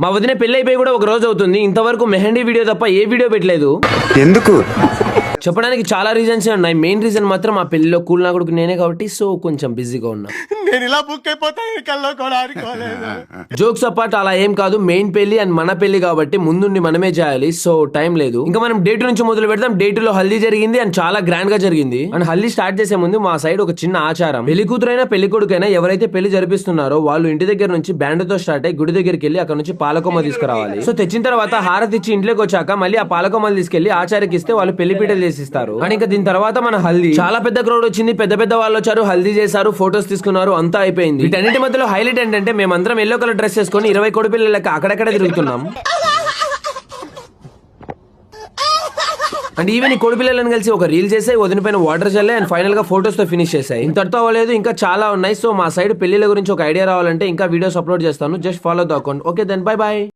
మా వదిన పెళ్లి అయిపోయి కూడా ఒక రోజు అవుతుంది, ఇంతవరకు మెహందీ వీడియో తప్ప ఏ వీడియో పెట్టలేదు. ఎందుకు? చెప్పడానికి చాలా రీజన్స్ ఉన్నాయి. మెయిన్ రీజన్ మాత్రం మా పెళ్లిలో కూల్ నా కొడుకు నేనే కాబట్టి సో కొంచెం బిజీగా ఉన్నా. నేను ఇలా బుక్ అయిపోతాను కల్లో కూడా అనుకోలేదు. జోక్స్ అపార్ట్ అలా ఏం కాదు, మెయిన్ పెళ్లి అండ్ మన పెళ్లి కాబట్టి ముందుండి మనమే చేయాలి, సో టైం లేదు. ఇంకా మనం డేట్ నుంచి మొదలు పెడదాం. డేట్ లో హల్దీ జరిగింది అండ్ చాలా గ్రాండ్ గా జరిగింది. అండ్ హల్దీ స్టార్ట్ చేసే ముందు మా సైడ్ ఒక చిన్న ఆచారం, పెళ్లి కూతురైనా పెళ్లి కొడుకైనా ఎవరైతే పెళ్లి జరిపిస్తున్నారో వాళ్ళు ఇంటి దగ్గర నుంచి బ్యాండ్ తో స్టార్ట్ అయ్యి గుడి దగ్గరికి వెళ్ళి అక్కడ నుంచి పాలకొమ్మ తీసుకురావాలి. సో తెచ్చిన తర్వాత హారతి ఇచ్చి ఇంట్లోకి వచ్చాక మళ్ళీ ఆ పాలకొమ్మలు తీసుకెళ్లి ఆచార్యకి ఇస్తే వాళ్ళు పెళ్లి పీటలు చేసిస్తారు. అండ్ ఇంకా దీని తర్వాత మన హల్దీ, చాలా పెద్ద క్రౌడ్ వచ్చింది, పెద్ద పెద్ద వాళ్ళు వచ్చారు, హల్దీ చేశారు, ఫొటోస్ తీసుకున్నారు, అంతా అయిపోయింది. వీటన్నిటి మధ్యలో హైలైట్ ఏంటంటే మేమందరం ఎల్లో కలర్ డ్రెస్ చేసుకుని 20 కోడి పిల్లల లెక్క అక్కడక్కడ తిరుగుతున్నాం. అండ్ ఈవెన్ ఈ కోడి పిల్లలను కలిసి ఒక రీల్ చేసాయి, వదిన పైన వాటర్ చల్లే అండ్ ఫైనల్ గా ఫోటోస్ తో ఫినిష్ చేసాయి. ఇంతటితో అవ్వలేదు, ఇంకా చాలా ఉన్నాయి. సో మా సైడ్ పెళ్లిల గురించి ఒక ఐడియా రావాలంటే ఇంకా వీడియోస్ అప్లోడ్ చేస్తాను. Just follow the account. Okay then bye by.